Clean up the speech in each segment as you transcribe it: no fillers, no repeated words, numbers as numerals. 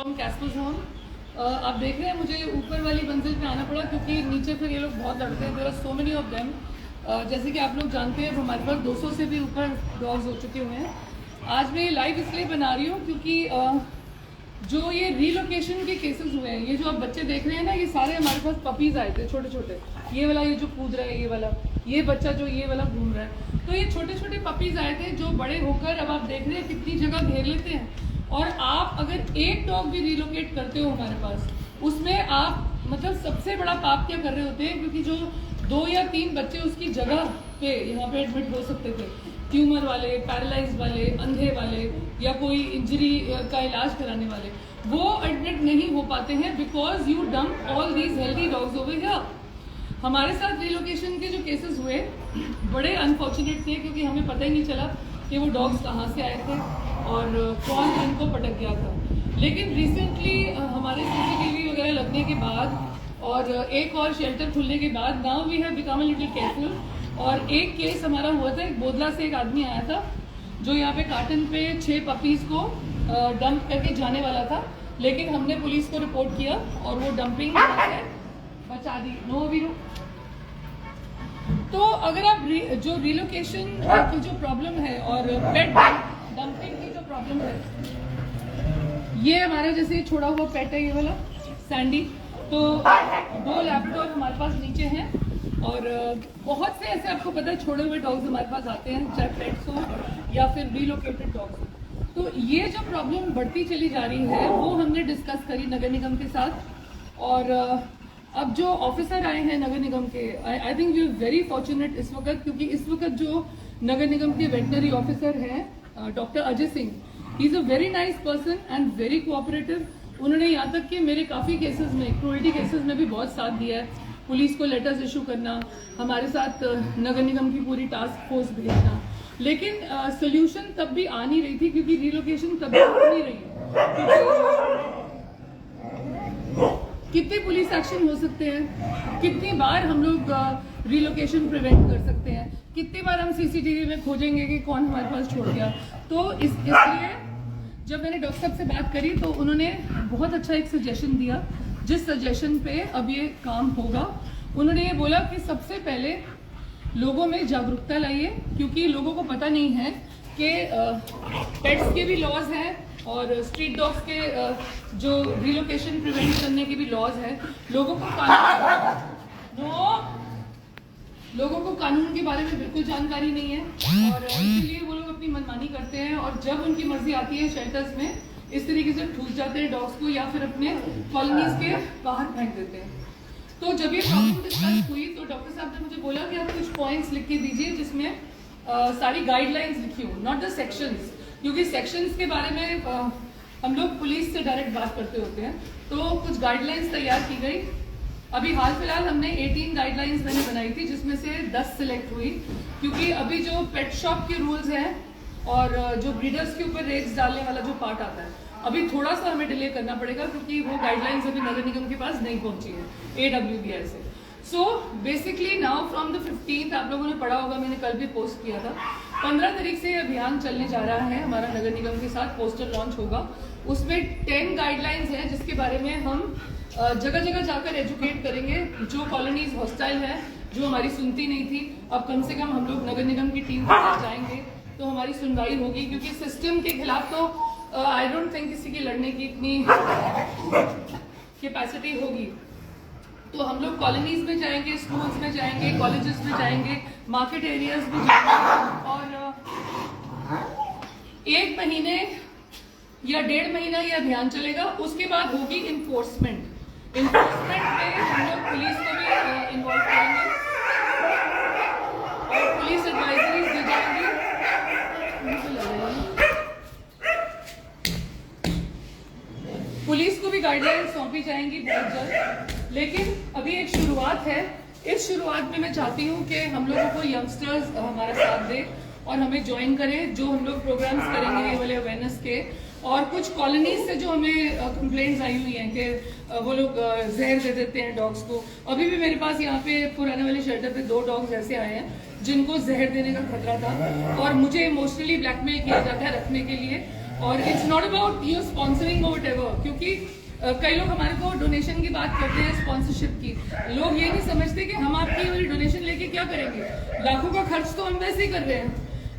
From कैस्पर्स home. आप देख रहे हैं मुझे ऊपर वाली मंजिल पे आना पड़ा क्योंकि नीचे फिर ये लोग बहुत लड़ते हैं। There are so many of them. जैसे कि आप लोग जानते हैं हमारे पास 200 से भी ऊपर डॉग्स हो चुके हुए हैं। आज मैं ये लाइव इसलिए बना रही हूँ क्योंकि जो ये रीलोकेशन के केसेस हुए हैं, ये जो आप बच्चे देख रहे हैं ना, ये सारे हमारे पास पपीज आए थे छोटे छोटे। ये वाला, ये जो कूद रहा है, ये वाला, ये बच्चा जो ये वाला घूम रहा है, तो ये छोटे छोटे पपीज आए थे जो बड़े होकर अब आप देख रहे हैं कितनी जगह घेर लेते हैं। और आप अगर एक डॉग भी रिलोकेट करते हो हमारे पास, उसमें आप मतलब सबसे बड़ा पाप क्या कर रहे होते हैं, क्योंकि जो 2 या 3 बच्चे उसकी जगह पे यहाँ पे एडमिट हो सकते थे, ट्यूमर वाले, पैरालाइज वाले, अंधे वाले या कोई इंजरी का इलाज कराने वाले, वो एडमिट नहीं हो पाते हैं because you dump all these healthy dogs over here. हमारे साथ रिलोकेशन के जो केसेस हुए बड़े अनफॉर्चुनेट थे क्योंकि हमें पता ही नहीं चला कि वो डॉग्स कहाँ से आए थे और कौन इनको पटक गया था। लेकिन रिसेंटली हमारे सीसीटीवी वगैरह लगने के बाद और एक और शेल्टर खुलने के बाद now we have become a little careful. और एक केस हमारा हुआ था, एक बोदला से एक आदमी आया था जो यहाँ पे कार्टन पे 6 पपीज को डंप करके जाने वाला था, लेकिन हमने पुलिस को रिपोर्ट किया और वो डंपिंग बचा दी। नो वीरू। तो अगर आप जो रिलोकेशन की जो प्रॉब्लम है और पेट डंपिंग की जो प्रॉब्लम है, ये हमारा जैसे छोड़ा हुआ पेट है, ये वाला सैंडी, तो 2 लैब्राडोर हमारे पास नीचे हैं और बहुत से ऐसे आपको पता है छोड़े हुए डॉग्स हमारे पास आते हैं, चाहे पेट्स हो या फिर रिलोकेटेड डॉग्स हो। तो ये जो प्रॉब्लम बढ़ती चली जा रही है वो हमने डिस्कस करी नगर निगम के साथ। और अब जो ऑफिसर आए हैं नगर निगम के, I think we are very fortunate इस वक्त, क्योंकि इस वक्त जो नगर निगम के वेटनरी ऑफिसर हैं doctor Ajay Singh, he is a very nice person and very cooperative. उन्होंने यहाँ तक कि मेरे काफ़ी केसेस में, क्रूएल्टी केसेस में भी बहुत साथ दिया है। पुलिस को लेटर्स इशू करना, हमारे साथ नगर निगम की पूरी टास्क फोर्स भेजना। लेकिन सोल्यूशन तब भी आ नहीं रही थी क्योंकि रिलोकेशन तब भी हो नहीं रही है। कितने पुलिस एक्शन हो सकते हैं, कितनी बार हम लोग रिलोकेशन प्रिवेंट कर सकते हैं, कितनी बार हम सीसीटीवी में खोजेंगे कि कौन हमारे पास छोड़ गया। तो इसलिए जब मैंने डॉक्टर साहब से बात करी तो उन्होंने बहुत अच्छा एक सजेशन दिया, जिस सजेशन पे अब ये काम होगा। उन्होंने ये बोला कि सबसे पहले लोगों में जागरूकता लाइए, क्योंकि लोगों को पता नहीं है कि पेट्स के भी लॉज हैं और स्ट्रीट डॉग्स के जो रिलोकेशन प्रिवेंट करने के भी लॉज हैं। लोगों को कानून के बारे में बिल्कुल जानकारी नहीं है और इसीलिए वो लोग अपनी मनमानी करते हैं और जब उनकी मर्जी आती है शेल्टर्स में इस तरीके से ठूस जाते हैं डॉग्स को या फिर अपने कॉलोनीज के बाहर फेंक देते हैं। तो जब ये प्रॉब्लम डिस्कस हुई तो डॉक्टर साहब ने मुझे बोला कि आप कुछ पॉइंट्स लिख के दीजिए जिसमें सारी गाइडलाइंस लिखी हो, नॉट द सेक्शंस, क्योंकि सेक्शंस के बारे में हम लोग पुलिस से डायरेक्ट बात करते होते हैं। तो कुछ गाइडलाइंस तैयार की गई। अभी हाल फिलहाल हमने 18 गाइडलाइंस मैंने बनाई थी, जिसमें से 10 सिलेक्ट हुई, क्योंकि अभी जो पेट शॉप के रूल्स हैं और जो ब्रीडर्स के ऊपर रेट्स डालने वाला जो पार्ट आता है, अभी थोड़ा सा हमें डिले करना पड़ेगा क्योंकि वो गाइडलाइंस अभी नगर निगम के पास नहीं पहुंची है AWBI से। So basically now from the 15th, आप लोगों ने पढ़ा होगा, मैंने कल भी पोस्ट किया था, 15 तारीख से अभियान चलने जा रहा है हमारा नगर निगम के साथ, पोस्टर लॉन्च होगा। उसमें 10 गाइडलाइंस हैं जिसके बारे में हम जगह जगह जाकर एजुकेट करेंगे। जो कॉलोनीज हॉस्टाइल है, जो हमारी सुनती नहीं थी, अब कम से कम हम लोग नगर निगम की टीम के साथ जाएंगे तो हमारी सुनवाई होगी, क्योंकि सिस्टम के खिलाफ तो आई डोंट थिंक किसी की लड़ने की इतनी कैपेसिटी होगी। तो हम लोग कॉलोनीज में जाएंगे, स्कूल्स में जाएंगे, कॉलेजेस में जाएंगे, मार्केट एरियाज में जाएंगे और 1 महीने या 1.5 महीना ये अभियान चलेगा। उसके बाद होगी इन्फोर्समेंट में हम लोग पुलिस को भी इन्वॉल्व करेंगे और पुलिस एडवाइजरीज दी जाएंगी। पुलिस को भी गाइडलाइंस सौंपी जाएंगी बहुत जल्द। लेकिन अभी एक शुरुआत है। इस शुरुआत में मैं चाहती हूँ कि हम लोगों को यंगस्टर्स हमारा साथ दे और हमें ज्वाइन करें। जो हम लोग प्रोग्राम्स करेंगे ये वाले अवेयरनेस के, और कुछ कॉलोनीज से जो हमें कंप्लेंट्स आई हुई हैं कि वो लोग जहर दे देते हैं डॉग्स को। अभी भी मेरे पास यहाँ पे पुराने वाले शेल्टर पे 2 डॉग्स ऐसे आए हैं जिनको जहर देने का खतरा था और मुझे इमोशनली ब्लैकमेल किया जाता है रखने के लिए। और it's not about you sponsoring और व्हाटएवर, क्योंकि कई लोग हमारे को डोनेशन की बात करते हैं, स्पॉन्सरशिप की। लोग ये नहीं समझते कि हम आपकी वाली डोनेशन लेके क्या करेंगे। लाखों का खर्च तो हम वैसे ही कर रहे हैं,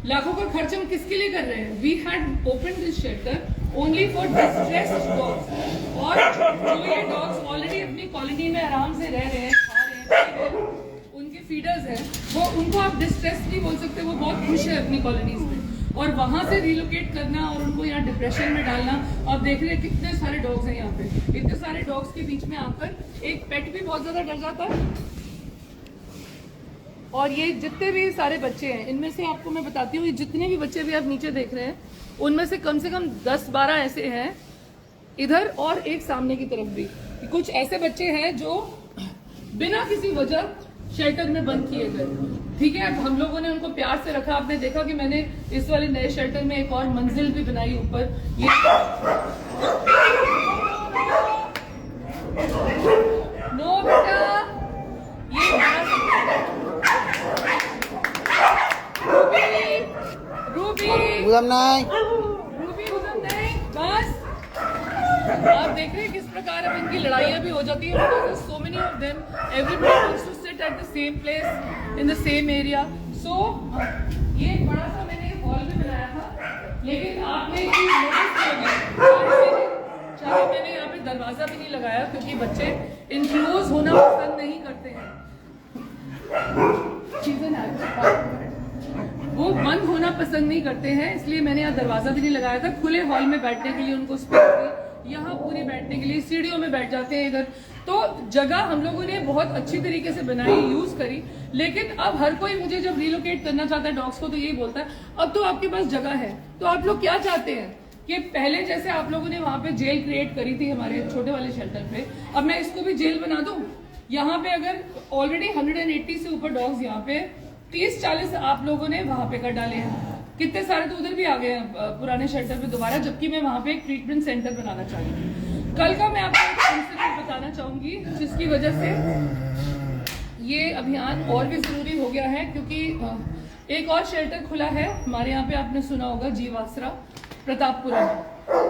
लाखों का खर्च हम किसके लिए कर रहे हैं। We had open this shelter only for distressed dogs, और जो ये डॉग्स ऑलरेडी अपनी कॉलोनी में आराम से रह रहे हैं, खा रहे हैं, पी रहे हैं, उनके फीडर्स हैं, वो उनको आप डिस्ट्रेस नहीं बोल सकते, वो बहुत खुश है अपनी कॉलोनीज में। और वहां से रिलोकेट करना और उनको यहाँ डिप्रेशन में डालना। आप देख रहे हैं कितने सारे डॉग्स हैं यहाँ पे, इतने सारे डॉग्स के बीच में आकर एक पेट भी बहुत ज्यादा डर जाता है। और ये जितने भी सारे बच्चे हैं, इनमें से आपको मैं बताती हूँ, ये जितने भी बच्चे भी आप नीचे देख रहे हैं, उनमें से कम 10-12 ऐसे हैं इधर और एक सामने की तरफ भी। कुछ ऐसे बच्चे हैं जो बिना किसी वजह शेल्टर में बंद किए गए। ठीक है, हम लोगों ने उनको प्यार से रखा। आपने देखा कि मैंने इस वाले नए शेल्टर में एक और मंजिल भी बनाई ऊपर। ये नो बेटा, ये रूबी बस। आप देख रहे हैं किस प्रकार अब इनकी लड़ाइयाँ भी हो जाती है। So many of them, everybody wants to sit at the same place in the same area. So ये बड़ा सा मैंने हॉल भी बनाया था, लेकिन आपने चाहे मैंने यहाँ पे दरवाजा भी नहीं लगाया, क्योंकि बच्चे इनक्लोज होना पसंद नहीं करते हैं। वो बंद होना पसंद नहीं करते हैं, इसलिए मैंने यहाँ दरवाजा भी नहीं लगाया था। खुले हॉल में बैठने के लिए उनको स्पेस दी, यहाँ पूरी बैठने के लिए सीढ़ियों में बैठ जाते हैं इधर। तो जगह हम लोगों ने बहुत अच्छी तरीके से बनाई, यूज करी। लेकिन अब हर कोई मुझे जब रिलोकेट करना चाहता है डॉग्स को, तो यही बोलता है अब तो आपके पास जगह है। तो आप लोग क्या चाहते हैं कि पहले जैसे आप लोगों ने वहां पे जेल क्रिएट करी थी हमारे छोटे वाले शेल्टर पे, अब मैं इसको भी जेल बना दूं। यहाँ पे अगर ऑलरेडी 180 से ऊपर डॉग्स, यहाँ पे 30-40 आप लोगों ने वहां पे कर डाले हैं। कितने सारे तो उधर भी आ गए हैं पुराने शेल्टर पे दोबारा, जबकि मैं वहां पे एक ट्रीटमेंट सेंटर बनाना चाहती हूँ। कल का मैं आपको एक इंसिडेंट बताना चाहूंगी, जिसकी वजह से ये अभियान और भी जरूरी हो गया है। क्योंकि एक और शेल्टर खुला है हमारे यहाँ पे, आपने सुना होगा, जीवासरा प्रतापपुरा में।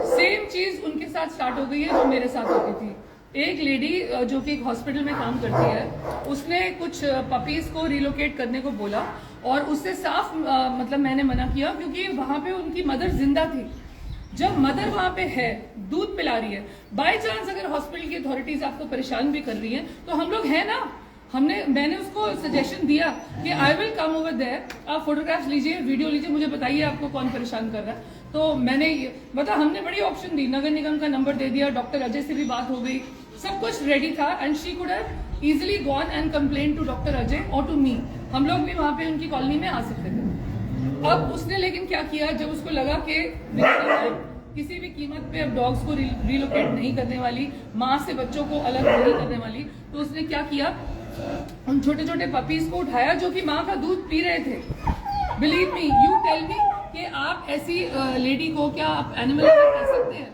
सेम चीज उनके साथ स्टार्ट हो गई है जो मेरे साथ होती थी। एक लेडी जो कि एक हॉस्पिटल में काम करती है, उसने कुछ पपीज को रिलोकेट करने को बोला, और उससे साफ मतलब मैंने मना किया, क्योंकि वहां पे उनकी मदर जिंदा थी। जब मदर वहां पे है, दूध पिला रही है, बाय चांस अगर हॉस्पिटल की अथॉरिटीज आपको परेशान भी कर रही है, तो हम लोग हैं ना। मैंने उसको सजेशन दिया कि I will come over there, आप फोटोग्राफ्स लीजिए, वीडियो लीजिए, मुझे बताइए आपको कौन परेशान कर रहा है। तो मैंने मतलब हमने बड़ी ऑप्शन दी, नगर निगम का नंबर दे दिया, डॉक्टर अजय से भी बात हो गई, सब कुछ रेडी था। And she could have easily gone and complain to doctor Ajay और टू मी। हम लोग भी वहां पे उनकी कॉलोनी में आ सकते थे। अब उसने लेकिन क्या किया, जब उसको लगा कि किसी भी कीमत पे अब डॉग्स को रिलोकेट नहीं करने वाली, माँ से बच्चों को अलग नहीं करने वाली, तो उसने क्या किया, उन छोटे छोटे पपीज को उठाया जो कि माँ का दूध पी रहे थे। Believe me, you tell me कि आप ऐसी लेडी को क्या आप एनिमल कह सकते हैं,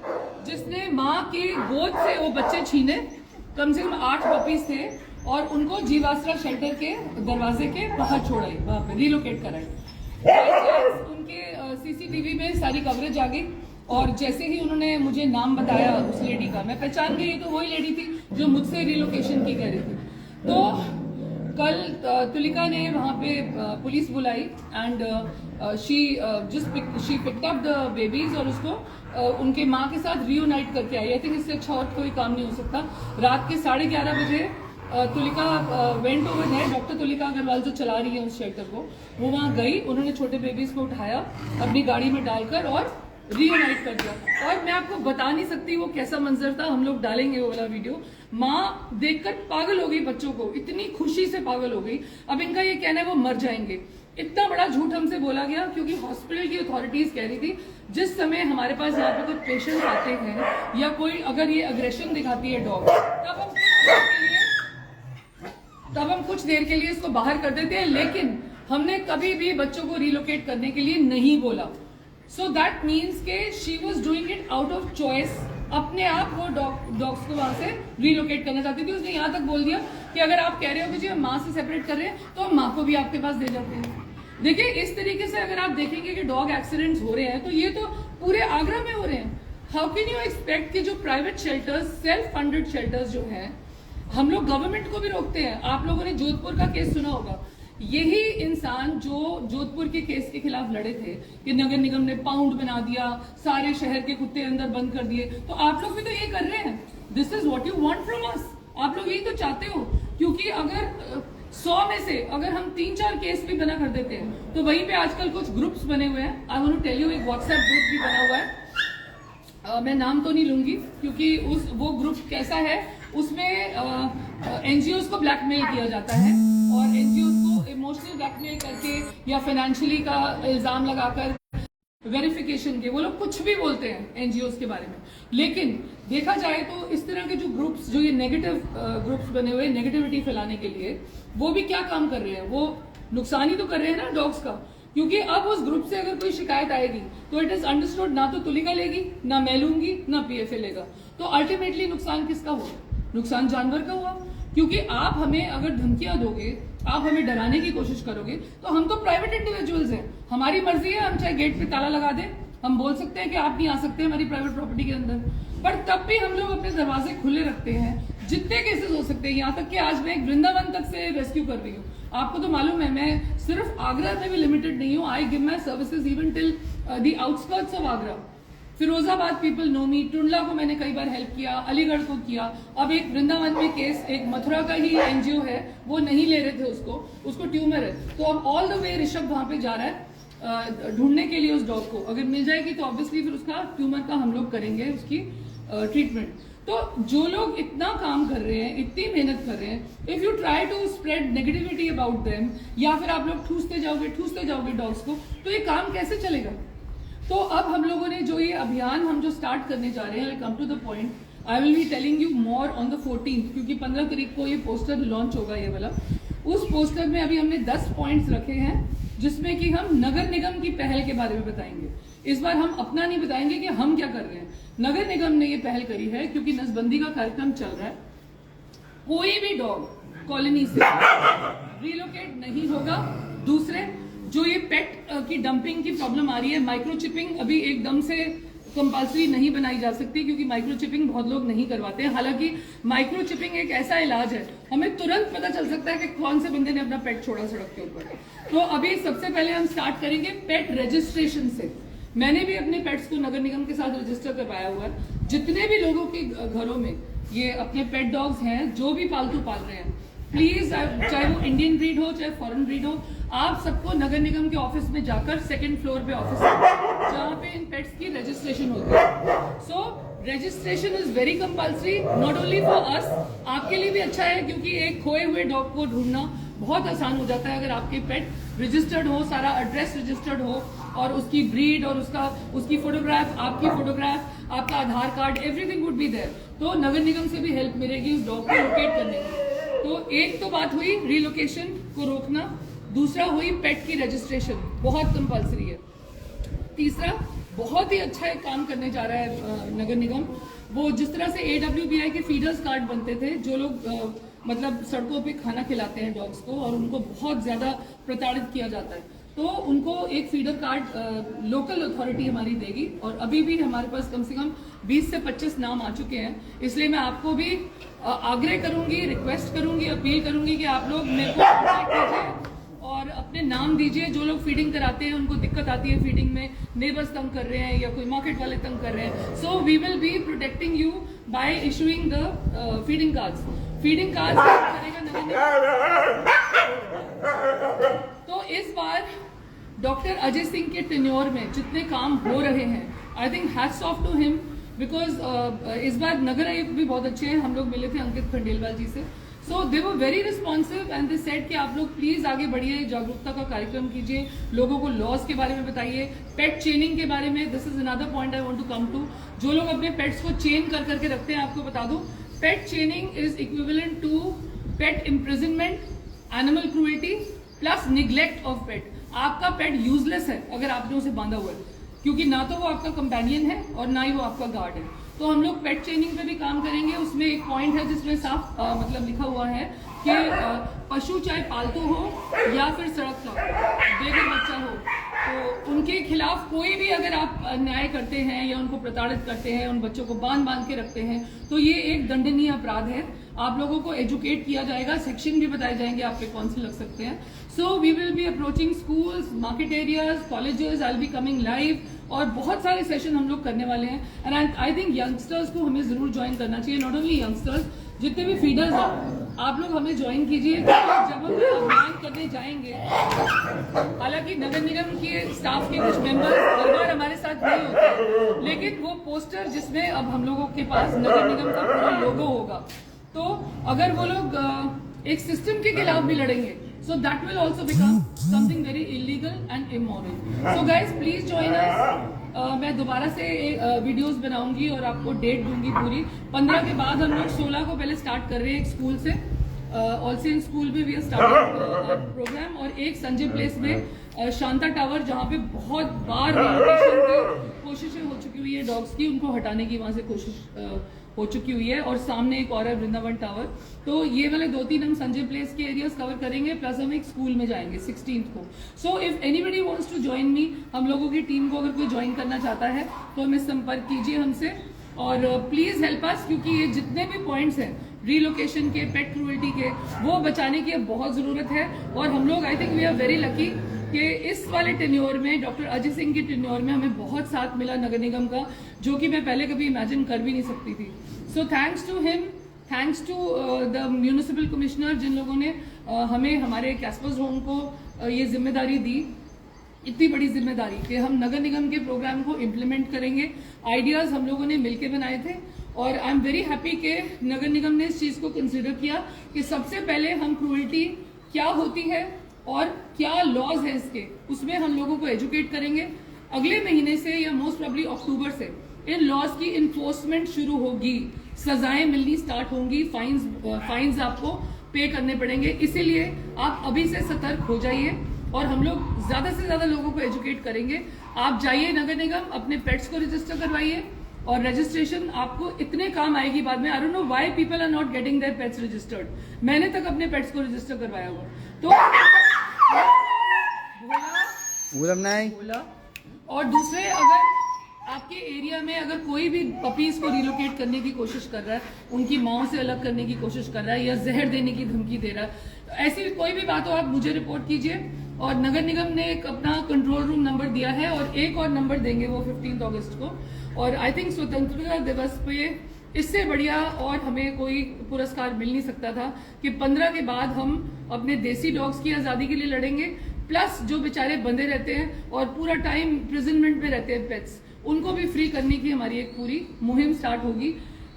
जिसने माँ के गोद से वो बच्चे छीने, कम से कम 8 पपीज थे, और उनको जीवासरा शेल्टर के दरवाजे के बाहर छोड़ाई, वहां पे रिलोकेट कराई। उनके सीसीटीवी में सारी कवरेज आ गई, और जैसे ही उन्होंने मुझे नाम बताया उस लेडी का, मैं पहचान गई, तो वही लेडी थी जो मुझसे रिलोकेशन की कह रही थी। तो कल तुलिका ने वहाँ पे पुलिस बुलाई, and she picked up the babies, और उसको उनके माँ के साथ रियूनाइट करके आई। आई थिंक इससे अच्छा और कोई काम नहीं हो सकता। रात के 11:30 बजे तुलिका वेंट ओवर है, डॉक्टर तुलिका अग्रवाल जो चला रही है उस शेल्टर को, वो वहाँ गई, उन्होंने छोटे बेबीज को उठाया अपनी गाड़ी में डालकर और रियूनाइट कर दिया। और मैं आपको बता नहीं सकती वो कैसा मंजर था, हम लोग डालेंगे वो वाला वीडियो। माँ देखकर पागल हो गई, बच्चों को इतनी खुशी से पागल हो गई। अब इनका ये कहना है वो मर जाएंगे। इतना बड़ा झूठ हमसे बोला गया, क्योंकि हॉस्पिटल की अथॉरिटीज कह रही थी जिस समय हमारे पास यहाँ पे कुछ पेशेंट आते हैं या कोई अगर ये अग्रेशन दिखाती है डॉग, तब हम कुछ देर के लिए इसको बाहर कर देते हैं, लेकिन हमने कभी भी बच्चों को रिलोकेट करने के लिए नहीं बोला। सो दैट मीन्स के she was doing it out of choice, अपने आप वो डॉग्स को वहां से रिलोकेट करना चाहती थी। उसने यहाँ तक बोल दिया कि अगर आप कह रहे हो कि जी हम माँ से सेपरेट कर रहे हैं, तो हम माँ को भी आपके पास दे जाते हैं। देखिए, इस तरीके से अगर आप देखेंगे कि डॉग एक्सीडेंट्स हो रहे हैं, तो ये तो पूरे आगरा में हो रहे हैं। हाउ कैन यू एक्सपेक्ट कि जो private shelters, self funded shelters जो हैं, हम लोग गवर्नमेंट को भी रोकते हैं। आप लोगों ने जोधपुर का केस सुना होगा। यही इंसान जो जोधपुर के केस के खिलाफ लड़े थे कि नगर निगम ने पाउंड बना दिया, सारे शहर के कुत्ते अंदर बंद कर दिए, तो आप लोग भी तो ये कर रहे हैं। This is what you want from us. आप लोग यही तो चाहते हो, क्योंकि अगर 100 में से अगर हम 3-4 केस भी बना कर देते हैं तो वहीं पे आजकल कुछ ग्रुप्स बने हुए हैं। I want to tell you, एक व्हाट्सएप ग्रुप भी बना हुआ है। मैं नाम तो नहीं लूंगी क्योंकि वो ग्रुप कैसा है, उसमें एनजीओ को ब्लैकमेल किया जाता है और एनजीओ को इमोशनल ब्लैकमेल करके या फाइनेंशियली का इल्जाम लगाकर वेरिफिकेशन के वो लोग कुछ भी बोलते हैं एनजीओ के बारे में। लेकिन देखा जाए तो इस तरह के जो ग्रुप्स, जो ये नेगेटिव ग्रुप्स बने हुए नेगेटिविटी फैलाने के लिए, वो भी क्या काम कर रहे हैं, वो नुकसान ही तो कर रहे हैं ना डॉग्स का। क्योंकि अब उस ग्रुप से अगर कोई शिकायत आएगी तो इट इज अंडरस्टूड, ना तो तुलिका लेगी, ना मैं लूंगी, ना पीएफए लेगा, तो अल्टीमेटली नुकसान किसका हुआ? नुकसान जानवर का हुआ। क्योंकि आप हमें अगर धमकियां दोगे, आप हमें डराने की कोशिश करोगे, तो हम तो प्राइवेट इंडिविजुअल्स हैं, हमारी मर्जी है, हम चाहे गेट पे ताला लगा दें, हम बोल सकते हैं कि आप नहीं आ सकते हमारी प्राइवेट प्रॉपर्टी के अंदर, पर तब भी हम लोग अपने दरवाजे खुले रखते हैं। जितने केसेस हो सकते हैं, यहाँ तक कि आज मैं एक वृंदावन तक से रेस्क्यू कर रही हूँ। आपको तो मालूम है मैं सिर्फ आगरा में भी लिमिटेड नहीं हूँ। I give my services even till the outskirts of Agra. Firozabad people know me, Tundla को मैंने कई बार हेल्प किया, अलीगढ़ को किया। अब एक वृंदावन में केस, एक मथुरा का ही एनजीओ है, वो नहीं ले रहे थे उसको ट्यूमर है, तो अब ऑल द वे ऋषभ वहां पे जा रहा है ढूंढने के लिए उस डॉग को। अगर मिल जाएगी तो ऑब्वियसली फिर उसका ट्यूमर का हम लोग करेंगे उसकी ट्रीटमेंट। तो जो लोग इतना काम कर रहे हैं, इतनी मेहनत कर रहे हैं, if you try to spread negativity about them, या फिर आप लोग ठूसते जाओगे डॉग्स को, तो ये काम कैसे चलेगा? तो अब हम लोगों ने जो ये अभियान हम जो स्टार्ट करने जा रहे हैं, come to the point, I will be telling you more on the 14th, क्योंकि 15 तारीख को ये पोस्टर लॉन्च होगा ये वाला। उस पोस्टर में अभी हमने 10 पॉइंट्स रखे हैं जिसमें कि हम नगर निगम की पहल के बारे में बताएंगे। इस बार हम अपना नहीं बताएंगे कि हम क्या कर रहे हैं, नगर निगम ने ये पहल करी है क्योंकि नसबंदी का कार्यक्रम चल रहा है। कोई भी डॉग कॉलोनी से रिलोकेट नहीं होगा। दूसरे, जो ये पेट की डंपिंग की प्रॉब्लम आ रही है, माइक्रोचिपिंग अभी एकदम से कंपल्सरी नहीं बनाई जा सकती क्योंकि माइक्रोचिपिंग बहुत लोग नहीं करवाते हैं। हालांकि माइक्रोचिपिंग एक ऐसा इलाज है, हमें तुरंत पता चल सकता है कि कौन से बंदे ने अपना पेट छोड़ा सड़क के ऊपर। तो अभी सबसे पहले हम स्टार्ट करेंगे पेट रजिस्ट्रेशन से। मैंने भी अपने पेट्स को नगर निगम के साथ रजिस्टर करवाया हुआ है। जितने भी लोगों के घरों में ये अपने पेट डॉग्स हैं, जो भी पालतू पाल रहे हैं, प्लीज, चाहे वो इंडियन ब्रीड हो चाहे फॉरेन ब्रीड हो, आप सबको नगर निगम के ऑफिस में जाकर, सेकंड फ्लोर पे ऑफिस है जहाँ पे इन पेट्स की रजिस्ट्रेशन होती है। सो registration is very compulsory, not only for us, आपके लिए भी अच्छा है क्योंकि एक खोए हुए डॉग को ढूंढना बहुत आसान हो जाता है अगर आपके पेट रजिस्टर्ड हो, सारा एड्रेस रजिस्टर्ड हो और उसकी ब्रीड और उसकी फोटोग्राफ, आपकी फोटोग्राफ, आपका Aadhaar card, everything would be there. तो नगर निगम से भी हेल्प मिलेगी उस डॉग को लोकेट करने की। तो एक तो बात हुई रिलोकेशन को रोकना, दूसरा हुई पेट की रजिस्ट्रेशन, बहुत कंपल्सरी है। तीसरा, बहुत ही अच्छा एक काम करने जा रहा है नगर निगम। वो जिस तरह से AWBI के फीडर्स कार्ड बनते थे, जो लोग मतलब सड़कों पे खाना खिलाते हैं डॉग्स को और उनको बहुत ज्यादा प्रताड़ित किया जाता है, तो उनको एक फीडर कार्ड लोकल अथॉरिटी हमारी देगी। और अभी भी हमारे पास कम से कम 20 से 25 नाम आ चुके हैं। इसलिए मैं आपको भी आग्रह करूंगी, रिक्वेस्ट करूंगी, अपील करूंगी कि आप लोग मेरे को कॉन्टैक्ट कीजिए और अपने नाम दीजिए। जो लोग फीडिंग कराते हैं, उनको दिक्कत आती है फीडिंग में, नेबर्स तंग कर रहे हैं या कोई मार्केट वाले तंग कर रहे हैं, so we will be protecting you by issuing the feeding cards. Feeding cards करेगा नगर निगम। तो इस बार डॉक्टर अजय सिंह के टेन्योर में जितने काम हो रहे हैं, I think hats off to him, because इस बार नगर आयुक्त भी बहुत अच्छे हैं। हम लोग मिले थे अंकित खंडेलवाल जी से, so they were very responsive and they said कि आप लोग प्लीज आगे बढ़िए, जागरूकता का कार्यक्रम कीजिए, लोगों को लॉज के बारे में बताइए, पेट चेनिंग के बारे में। This is another point I want to come to. जो लोग अपने पेट्स को चेन कर करके रखते हैं, आपको बता दूं, pet chaining is equivalent to pet imprisonment, animal cruelty plus neglect of pet. आपका पेट यूजलेस है अगर आपने उसे बांधा हुआ है, क्योंकि ना तो वो आपका कंपेनियन है और ना ही वो आपका गार्ड है। तो हम लोग पेट चेनिंग पे भी काम करेंगे। उसमें एक पॉइंट है जिसमें साफ मतलब लिखा हुआ है कि कि पशु चाहे पालतू हो या फिर सड़क का बेघर बच्चा हो, तो उनके खिलाफ कोई भी अगर आप अन्याय करते हैं या उनको प्रताड़ित करते हैं, उन बच्चों को बांध के रखते हैं, तो ये एक दंडनीय अपराध है। आप लोगों को एजुकेट किया जाएगा, सेक्शन भी बताए जाएंगे आप पे कौन से लग सकते हैं। So we will be approaching schools, market areas, colleges, I will be coming live, और बहुत सारे सेशन हम लोग करने वाले हैं। एंड आई थिंक यंगस्टर्स को हमें जरूर ज्वाइन करना चाहिए, नॉट ओनली यंगस्टर्स, जितने भी फीडर्स हैं आप लोग हमें ज्वाइन कीजिए। जब हम अभियान करने जाएंगे, हालांकि नगर निगम के स्टाफ के कुछ मेंबर्स हर बार हमारे साथ नहीं होते, लेकिन वो पोस्टर जिसमें अब हम लोगों के पास नगर निगम का पूरा लोगो होगा, तो अगर वो लोग एक सिस्टम के खिलाफ भी लड़ेंगे, so that will also become something very illegal and immoral. So guys, please join us. मैं दोबारा से वीडियोस बनाऊंगी और आपको डेट दूंगी पूरी। 15 के बाद हम लोग 16 को पहले स्टार्ट कर रहे हैं एक स्कूल से, ऑलसेन स्कूल में भी स्टार्ट प्रोग्राम, और एक संजय प्लेस में शांता टावर, जहाँ पे बहुत बार कोशिशें हो चुकी हुई है डॉग्स की, उनको हटाने की वहाँ से कोशिश हो चुकी हुई है, और सामने एक और है वृंदावन टावर। तो ये वाले 2-3 हम संजय प्लेस के एरियाज कवर करेंगे, प्लस हम एक स्कूल में जाएंगे 16th को। So if anybody wants to join me, हम लोगों की टीम को अगर कोई ज्वाइन करना चाहता है तो हमें संपर्क कीजिए हमसे, और प्लीज हेल्प अस, क्योंकि ये जितने भी पॉइंट्स हैं रीलोकेशन के, पेट क्रूअल्टी के, वो बचाने की अब बहुत जरूरत है। और हम लोग I think we are very lucky कि इस वाले टेन्योर में, डॉक्टर अजय सिंह के टेन्योर में हमें बहुत साथ मिला नगर निगम का, जो कि मैं पहले कभी इमेजिन कर भी नहीं सकती थी। So thanks to him, thanks to the municipal commissioner, जिन लोगों ने हमें हमारे कैस्पर्स होम को ये जिम्मेदारी दी, इतनी बड़ी जिम्मेदारी कि हम नगर निगम के प्रोग्राम को इम्प्लीमेंट करेंगे। आइडियाज हम लोगों ने मिलकर बनाए थे, और आई एम वेरी हैप्पी कि नगर निगम ने इस चीज़ को कंसिडर किया कि सबसे पहले हम क्रूअल्टी क्या होती है और क्या लॉज है इसके, उसमें हम लोगों को एजुकेट करेंगे। अगले महीने से या मोस्ट प्रॉब्ली अक्टूबर से इन लॉज की इन्फोर्समेंट शुरू होगी, सजाएं मिलनी स्टार्ट होंगी, फाइन्स आपको पे करने पड़ेंगे। इसीलिए आप अभी से सतर्क हो जाइए, और हम लोग ज्यादा से ज्यादा लोगों को एजुकेट करेंगे। आप जाइए नगर निगम, अपने पेट्स को रजिस्टर करवाइए, और रजिस्ट्रेशन आपको इतने काम आएगी बाद में। I don't know why people are not getting their pets registered. मैंने तक अपने पेट्स को रजिस्टर करवाया हुआ। तो बोला। और दूसरे, अगर आपके एरिया में अगर कोई भी पपीज को रिलोकेट करने की कोशिश कर रहा है, उनकी माओ से अलग करने की कोशिश कर रहा है, या जहर देने की धमकी दे रहा है, तो ऐसी कोई भी बात हो आप मुझे रिपोर्ट कीजिए। और नगर निगम ने एक अपना कंट्रोल रूम नंबर दिया है, और एक और नंबर देंगे वो 15 अगस्त को। और आई थिंक स्वतंत्रता दिवस पे इससे बढ़िया और हमें कोई पुरस्कार मिल नहीं सकता था कि 15 के बाद हम अपने देसी डॉग्स की आज़ादी के लिए लड़ेंगे, प्लस जो बेचारे बंधे रहते हैं और पूरा टाइम प्रिजनमेंट में रहते हैं पेट्स, उनको भी फ्री करने की हमारी एक पूरी मुहिम स्टार्ट होगी।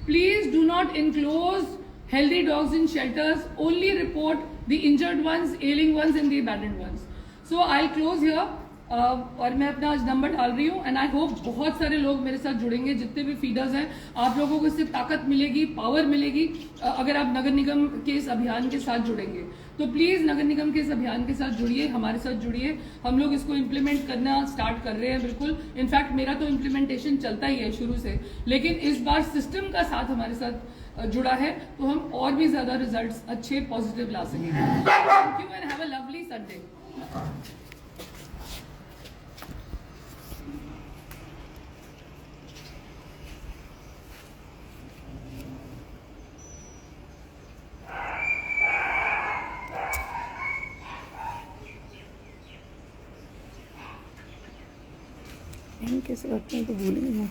Please do not enclose healthy dogs in shelters, only report the injured ones, ailing ones and the abandoned ones. So I'll close here. और मैं अपना आज नंबर डाल रही हूँ, एंड आई होप बहुत सारे लोग मेरे साथ जुड़ेंगे, जितने भी फीडर्स हैं। आप लोगों को इससे ताकत मिलेगी, पावर मिलेगी, अगर आप नगर निगम के इस अभियान के साथ जुड़ेंगे। तो प्लीज नगर निगम के इस अभियान के साथ जुड़िए, हमारे साथ जुड़िए। हम लोग इसको इम्प्लीमेंट करना स्टार्ट कर रहे हैं बिल्कुल। इनफैक्ट मेरा तो इम्प्लीमेंटेशन चलता ही है शुरू से, लेकिन इस बार सिस्टम का साथ हमारे साथ जुड़ा है, तो हम और भी ज्यादा रिजल्ट्स अच्छे पॉजिटिव ला सकेंगे। Thank you and have a lovely Sunday. कैसे करते हैं तो भूल ही नहीं।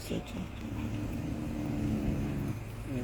अच्छा।